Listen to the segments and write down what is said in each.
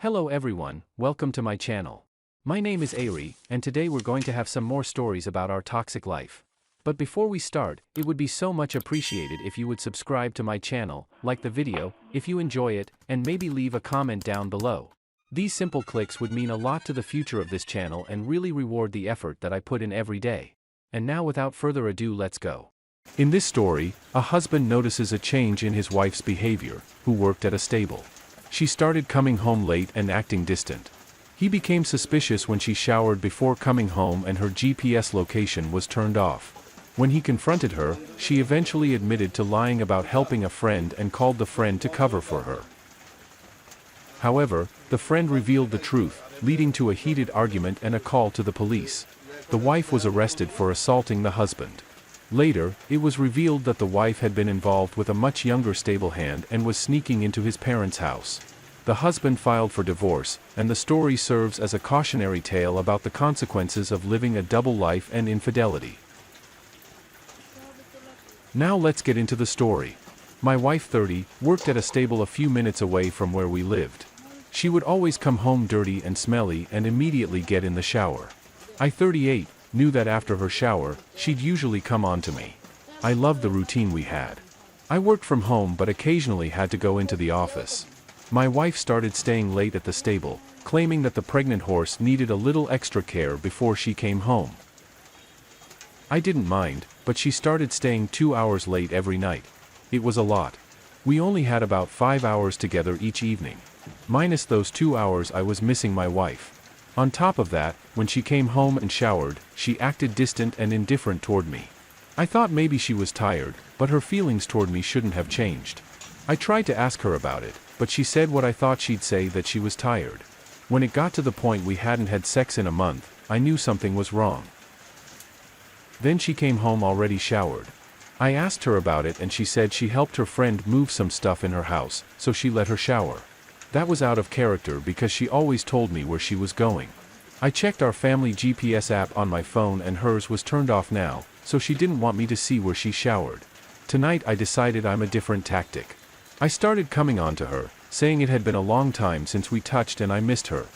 Hello everyone, welcome to my channel. My name is Ari, and today we're going to have some more stories about our toxic life. But before we start, it would be so much appreciated if you would subscribe to my channel, like the video, if you enjoy it, and maybe leave a comment down below. These simple clicks would mean a lot to the future of this channel and really reward the effort that I put in every day. And now without further ado, let's go. In this story, a husband notices a change in his wife's behavior, who worked at a stable. She started coming home late and acting distant. He became suspicious when she showered before coming home and her GPS location was turned off. When he confronted her, she eventually admitted to lying about helping a friend and called the friend to cover for her. However, the friend revealed the truth, leading to a heated argument and a call to the police. The wife was arrested for assaulting the husband. Later, it was revealed that the wife had been involved with a much younger stable hand and was sneaking into his parents' house. The husband filed for divorce, and the story serves as a cautionary tale about the consequences of living a double life and infidelity. Now let's get into the story. My wife, 30, worked at a stable a few minutes away from where we lived. She would always come home dirty and smelly and immediately get in the shower. I, 38, knew that after her shower, she'd usually come on to me. I loved the routine we had. I worked from home but occasionally had to go into the office. My wife started staying late at the stable, claiming that the pregnant horse needed a little extra care before she came home. I didn't mind, but she started staying 2 hours late every night. It was a lot. We only had about 5 hours together each evening. Minus those 2 hours I was missing my wife. On top of that, when she came home and showered, she acted distant and indifferent toward me. I thought maybe she was tired, but her feelings toward me shouldn't have changed. I tried to ask her about it, but she said what I thought she'd say, that she was tired. When it got to the point we hadn't had sex in a month, I knew something was wrong. Then she came home already showered. I asked her about it and she said she helped her friend move some stuff in her house, so she let her shower. That was out of character because she always told me where she was going. I checked our family GPS app on my phone and hers was turned off now, so she didn't want me to see where she showered. Tonight I decided I'm a different tactic. I started coming on to her, saying it had been a long time since we touched and I missed her.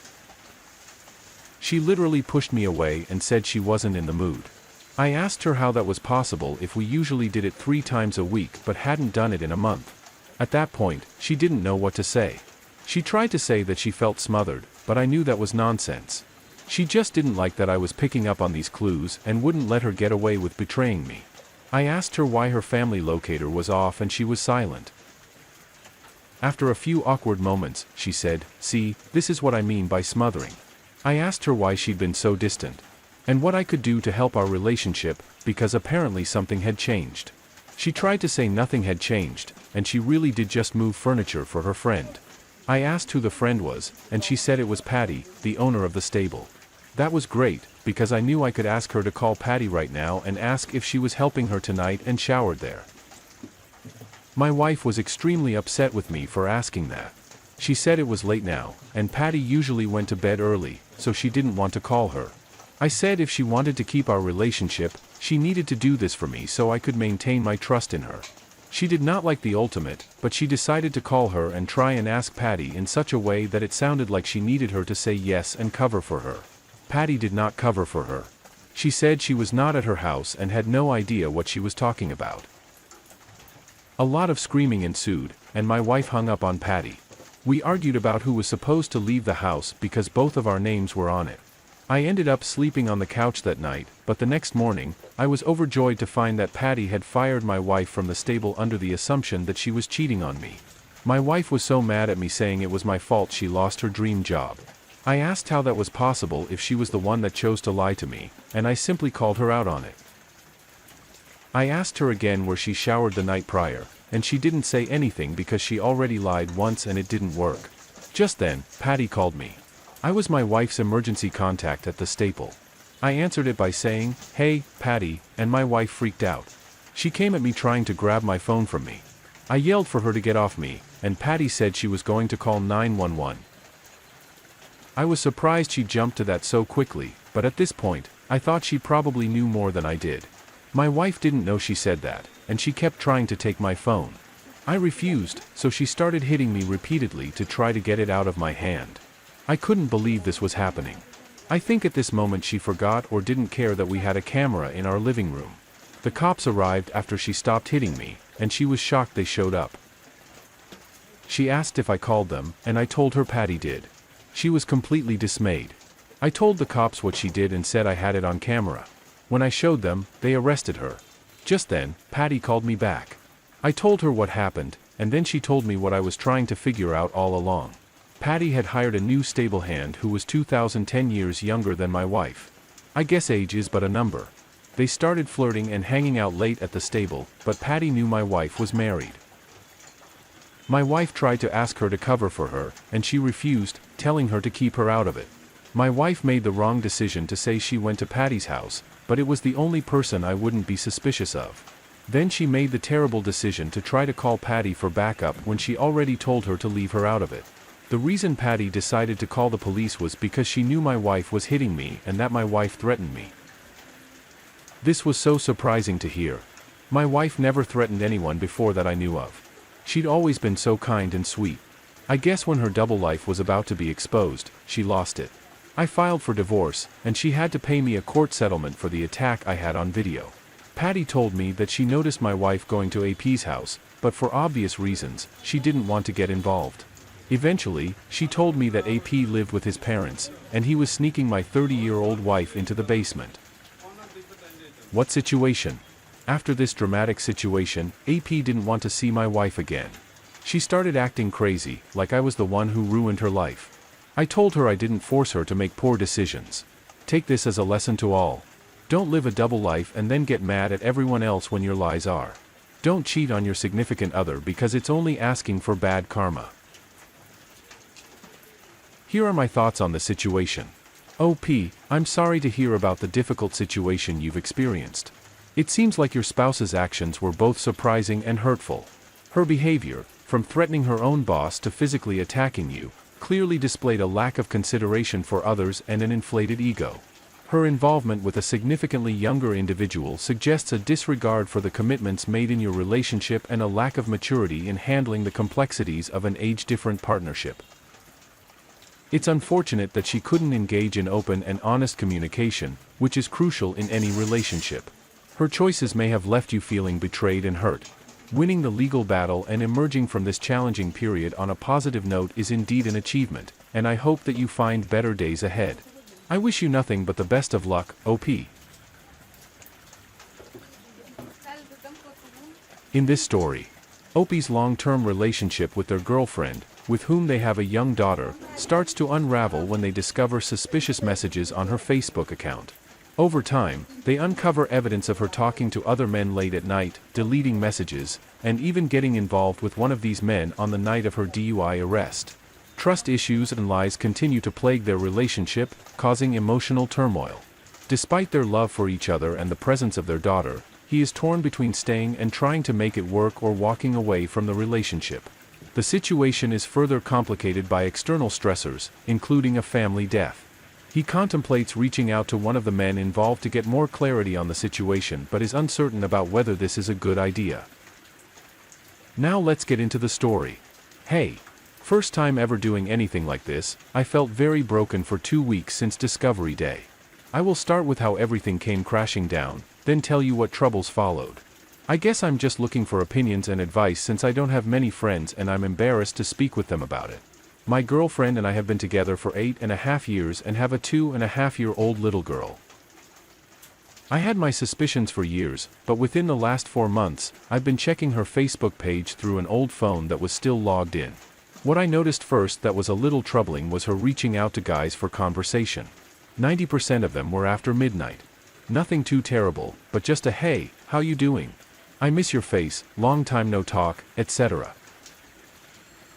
She literally pushed me away and said she wasn't in the mood. I asked her how that was possible if we usually did it 3 times a week but hadn't done it in a month. At that point, she didn't know what to say. She tried to say that she felt smothered, but I knew that was nonsense. She just didn't like that I was picking up on these clues and wouldn't let her get away with betraying me. I asked her why her family locator was off and she was silent. After a few awkward moments, she said, "See, this is what I mean by smothering." I asked her why she'd been so distant, and what I could do to help our relationship, because apparently something had changed. She tried to say nothing had changed, and she really did just move furniture for her friend. I asked who the friend was, and she said it was Patty, the owner of the stable. That was great, because I knew I could ask her to call Patty right now and ask if she was helping her tonight and showered there. My wife was extremely upset with me for asking that. She said it was late now, and Patty usually went to bed early, so she didn't want to call her. I said if she wanted to keep our relationship, she needed to do this for me so I could maintain my trust in her. She did not like the ultimate, but she decided to call her and try and ask Patty in such a way that it sounded like she needed her to say yes and cover for her. Patty did not cover for her. She said she was not at her house and had no idea what she was talking about. A lot of screaming ensued, and my wife hung up on Patty. We argued about who was supposed to leave the house because both of our names were on it. I ended up sleeping on the couch that night, but the next morning, I was overjoyed to find that Patty had fired my wife from the stable under the assumption that she was cheating on me. My wife was so mad at me, saying it was my fault she lost her dream job. I asked how that was possible if she was the one that chose to lie to me, and I simply called her out on it. I asked her again where she showered the night prior, and she didn't say anything because she already lied once and it didn't work. Just then, Patty called me. I was my wife's emergency contact at the stable. I answered it by saying, "Hey, Patty," and my wife freaked out. She came at me trying to grab my phone from me. I yelled for her to get off me, and Patty said she was going to call 911. I was surprised she jumped to that so quickly, but at this point, I thought she probably knew more than I did. My wife didn't know she said that, and she kept trying to take my phone. I refused, so she started hitting me repeatedly to try to get it out of my hand. I couldn't believe this was happening. I think at this moment she forgot or didn't care that we had a camera in our living room. The cops arrived after she stopped hitting me, and she was shocked they showed up. She asked if I called them, and I told her Patty did. She was completely dismayed. I told the cops what she did and said I had it on camera. When I showed them, they arrested her. Just then, Patty called me back. I told her what happened, and then she told me what I was trying to figure out all along. Patty had hired a new stable hand who was 2010 years younger than my wife. I guess age is but a number. They started flirting and hanging out late at the stable, but Patty knew my wife was married. My wife tried to ask her to cover for her, and she refused, telling her to keep her out of it. My wife made the wrong decision to say she went to Patty's house, but it was the only person I wouldn't be suspicious of. Then she made the terrible decision to try to call Patty for backup when she already told her to leave her out of it. The reason Patty decided to call the police was because she knew my wife was hitting me and that my wife threatened me. This was so surprising to hear. My wife never threatened anyone before that I knew of. She'd always been so kind and sweet. I guess when her double life was about to be exposed, she lost it. I filed for divorce, and she had to pay me a court settlement for the attack I had on video. Patty told me that she noticed my wife going to AP's house, but for obvious reasons, she didn't want to get involved. Eventually, she told me that AP lived with his parents, and he was sneaking my 30-year-old wife into the basement. What situation? After this dramatic situation, AP didn't want to see my wife again. She started acting crazy, like I was the one who ruined her life. I told her I didn't force her to make poor decisions. Take this as a lesson to all. Don't live a double life and then get mad at everyone else when your lies are. Don't cheat on your significant other because it's only asking for bad karma. Here are my thoughts on the situation. OP, I'm sorry to hear about the difficult situation you've experienced. It seems like your spouse's actions were both surprising and hurtful. Her behavior, from threatening her own boss to physically attacking you, clearly displayed a lack of consideration for others and an inflated ego. Her involvement with a significantly younger individual suggests a disregard for the commitments made in your relationship and a lack of maturity in handling the complexities of an age-different partnership. It's unfortunate that she couldn't engage in open and honest communication, which is crucial in any relationship. Her choices may have left you feeling betrayed and hurt. Winning the legal battle and emerging from this challenging period on a positive note is indeed an achievement, and I hope that you find better days ahead. I wish you nothing but the best of luck, OP. In this story, OP's long-term relationship with their girlfriend, with whom they have a young daughter, starts to unravel when they discover suspicious messages on her Facebook account. Over time, they uncover evidence of her talking to other men late at night, deleting messages, and even getting involved with one of these men on the night of her DUI arrest. Trust issues and lies continue to plague their relationship, causing emotional turmoil. Despite their love for each other and the presence of their daughter, he is torn between staying and trying to make it work or walking away from the relationship. The situation is further complicated by external stressors, including a family death. He contemplates reaching out to one of the men involved to get more clarity on the situation but is uncertain about whether this is a good idea. Now let's get into the story. Hey! First time ever doing anything like this, I felt very broken for 2 weeks since Discovery Day. I will start with how everything came crashing down, then tell you what troubles followed. I guess I'm just looking for opinions and advice since I don't have many friends and I'm embarrassed to speak with them about it. My girlfriend and I have been together for 8.5 years and have a 2.5-year-old little girl. I had my suspicions for years, but within the last 4 months, I've been checking her Facebook page through an old phone that was still logged in. What I noticed first that was a little troubling was her reaching out to guys for conversation. 90% of them were after midnight. Nothing too terrible, but just a "Hey, how you doing? I miss your face, long time no talk," etc.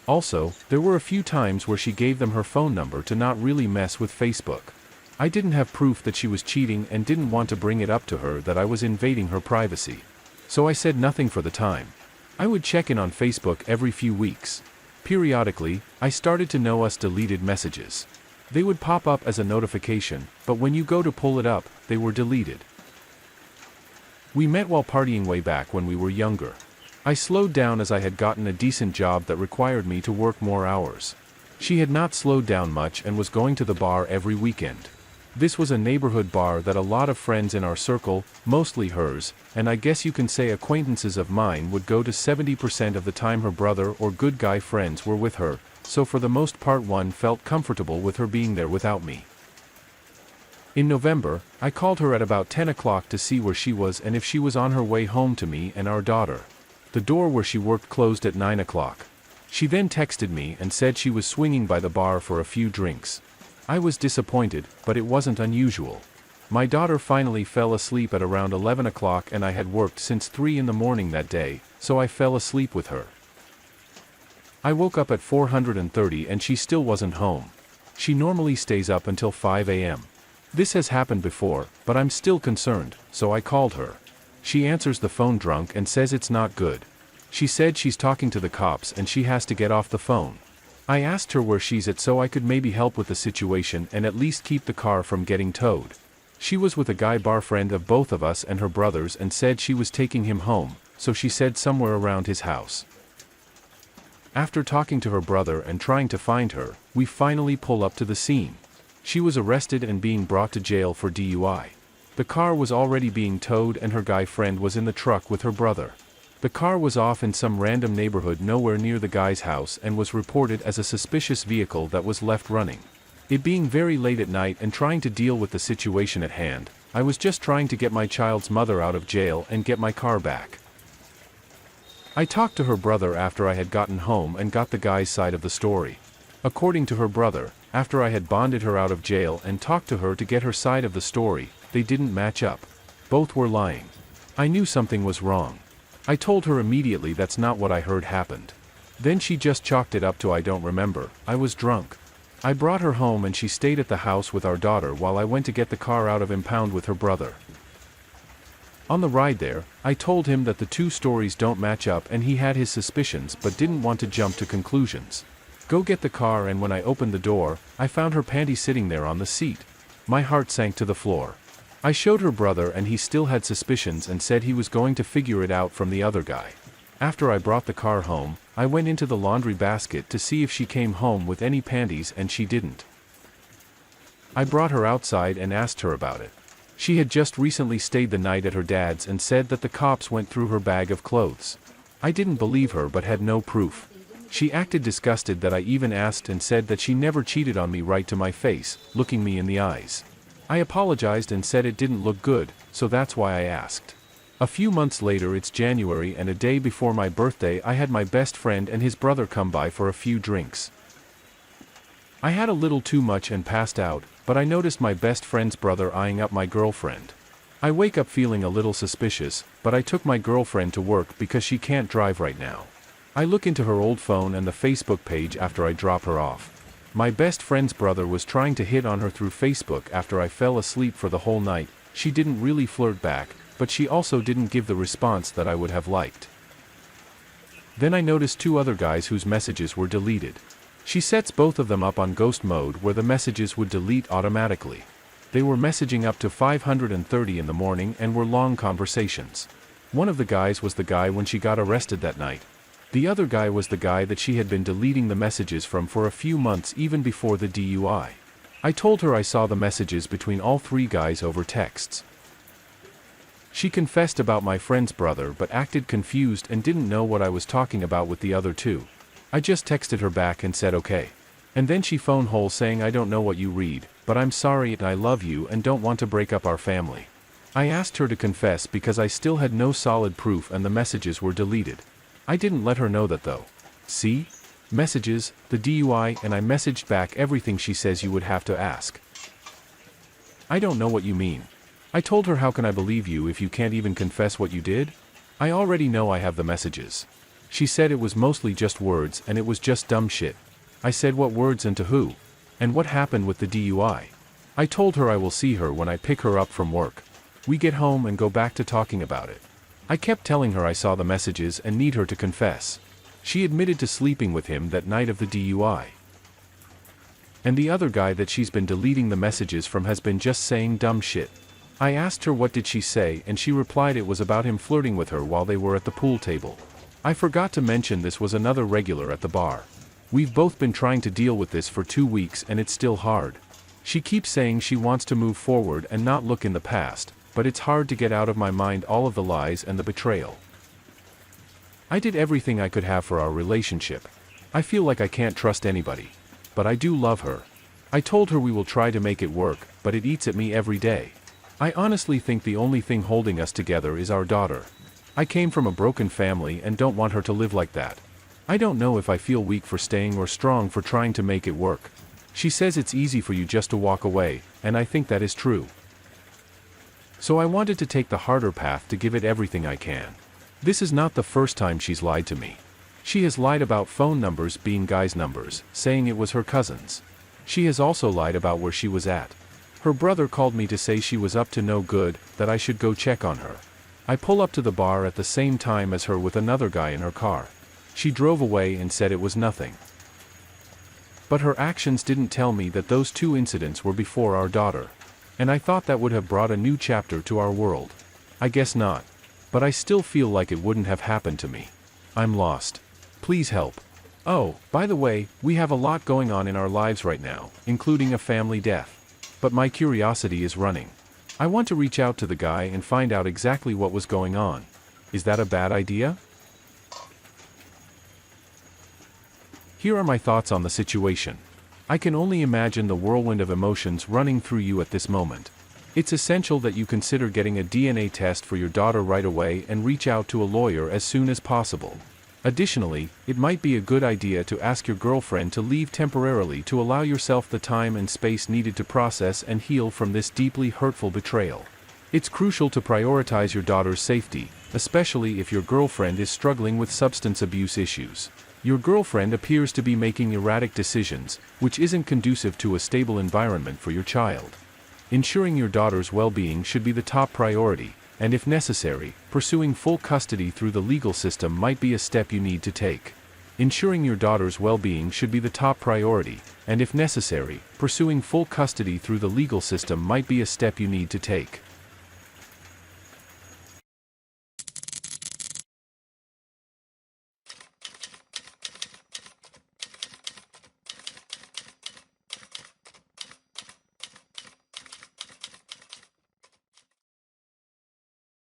Also, there were a few times where she gave them her phone number to not really mess with Facebook. I didn't have proof that she was cheating and didn't want to bring it up to her that I was invading her privacy. So I said nothing for the time. I would check in on Facebook every few weeks. Periodically, I started to notice deleted messages. They would pop up as a notification, but when you go to pull it up, they were deleted. We met while partying way back when we were younger. I slowed down as I had gotten a decent job that required me to work more hours. She had not slowed down much and was going to the bar every weekend. This was a neighborhood bar that a lot of friends in our circle, mostly hers, and I guess you can say acquaintances of mine, would go to 70% of the time her brother or good guy friends were with her, so for the most part one felt comfortable with her being there without me. In November, I called her at about 10 o'clock to see where she was and if she was on her way home to me and our daughter. The door where she worked closed at 9 o'clock. She then texted me and said she was swinging by the bar for a few drinks. I was disappointed, but it wasn't unusual. My daughter finally fell asleep at around 11 o'clock and I had worked since 3 in the morning that day, so I fell asleep with her. I woke up at 4:30 and she still wasn't home. She normally stays up until 5 a.m. This has happened before, but I'm still concerned, so I called her. She answers the phone drunk and says it's not good. She said she's talking to the cops and she has to get off the phone. I asked her where she's at so I could maybe help with the situation and at least keep the car from getting towed. She was with a guy bar friend of both of us and her brothers and said she was taking him home, so she said somewhere around his house. After talking to her brother and trying to find her, we finally pull up to the scene. She was arrested and being brought to jail for DUI. The car was already being towed and her guy friend was in the truck with her brother. The car was off in some random neighborhood nowhere near the guy's house and was reported as a suspicious vehicle that was left running. It being very late at night and trying to deal with the situation at hand, I was just trying to get my child's mother out of jail and get my car back. I talked to her brother after I had gotten home and got the guy's side of the story. According to her brother, after I had bonded her out of jail and talked to her to get her side of the story, they didn't match up. Both were lying. I knew something was wrong. I told her immediately that's not what I heard happened. Then she just chalked it up to I don't remember, I was drunk. I brought her home and she stayed at the house with our daughter while I went to get the car out of impound with her brother. On the ride there, I told him that the two stories don't match up and he had his suspicions but didn't want to jump to conclusions. Go get the car, and when I opened the door, I found her panty sitting there on the seat. My heart sank to the floor. I showed her brother and he still had suspicions and said he was going to figure it out from the other guy. After I brought the car home, I went into the laundry basket to see if she came home with any panties and she didn't. I brought her outside and asked her about it. She had just recently stayed the night at her dad's and said that the cops went through her bag of clothes. I didn't believe her but had no proof. She acted disgusted that I even asked and said that she never cheated on me right to my face, looking me in the eyes. I apologized and said it didn't look good, so that's why I asked. A few months later, it's January and a day before my birthday, I had my best friend and his brother come by for a few drinks. I had a little too much and passed out, but I noticed my best friend's brother eyeing up my girlfriend. I wake up feeling a little suspicious, but I took my girlfriend to work because she can't drive right now. I look into her old phone and the Facebook page after I drop her off. My best friend's brother was trying to hit on her through Facebook after I fell asleep for the whole night. She didn't really flirt back, but she also didn't give the response that I would have liked. Then I noticed two other guys whose messages were deleted. She sets both of them up on ghost mode where the messages would delete automatically. They were messaging up to 5:30 in the morning and were long conversations. One of the guys was the guy when she got arrested that night. The other guy was the guy that she had been deleting the messages from for a few months even before the DUI. I told her I saw the messages between all three guys over texts. She confessed about my friend's brother but acted confused and didn't know what I was talking about with the other two. I just texted her back and said okay. And then she phoned hole saying I don't know what you read, but I'm sorry and I love you and don't want to break up our family. I asked her to confess because I still had no solid proof and the messages were deleted. I didn't let her know that though. See? Messages, the DUI, and I messaged back everything she says you would have to ask. I don't know what you mean. I told her how can I believe you if you can't even confess what you did? I already know I have the messages. She said it was mostly just words and it was just dumb shit. I said what words and to who? And what happened with the DUI? I told her I will see her when I pick her up from work. We get home and go back to talking about it. I kept telling her I saw the messages and need her to confess. She admitted to sleeping with him that night of the DUI. And the other guy that she's been deleting the messages from has been just saying dumb shit. I asked her what did she say and she replied it was about him flirting with her while they were at the pool table. I forgot to mention this was another regular at the bar. We've both been trying to deal with this for 2 weeks and it's still hard. She keeps saying she wants to move forward and not look in the past, but it's hard to get out of my mind all of the lies and the betrayal. I did everything I could have for our relationship. I feel like I can't trust anybody. But I do love her. I told her we will try to make it work, but it eats at me every day. I honestly think the only thing holding us together is our daughter. I came from a broken family and don't want her to live like that. I don't know if I feel weak for staying or strong for trying to make it work. She says it's easy for you just to walk away, and I think that is true. So I wanted to take the harder path to give it everything I can. This is not the first time she's lied to me. She has lied about phone numbers being guys' numbers, saying it was her cousin's. She has also lied about where she was at. Her brother called me to say she was up to no good, that I should go check on her. I pull up to the bar at the same time as her with another guy in her car. She drove away and said it was nothing. But her actions didn't tell me that those 2 incidents were before our daughter. And I thought that would have brought a new chapter to our world. I guess not. But I still feel like it wouldn't have happened to me. I'm lost. Please help. Oh, by the way, we have a lot going on in our lives right now, including a family death. But my curiosity is running. I want to reach out to the guy and find out exactly what was going on. Is that a bad idea? Here are my thoughts on the situation. I can only imagine the whirlwind of emotions running through you at this moment. It's essential that you consider getting a DNA test for your daughter right away and reach out to a lawyer as soon as possible. Additionally, it might be a good idea to ask your girlfriend to leave temporarily to allow yourself the time and space needed to process and heal from this deeply hurtful betrayal. It's crucial to prioritize your daughter's safety, especially if your girlfriend is struggling with substance abuse issues. Your girlfriend appears to be making erratic decisions, which isn't conducive to a stable environment for your child. Ensuring your daughter's well-being should be the top priority, and if necessary, pursuing full custody through the legal system might be a step you need to take. Ensuring your daughter's well-being should be the top priority, and if necessary, pursuing full custody through the legal system might be a step you need to take.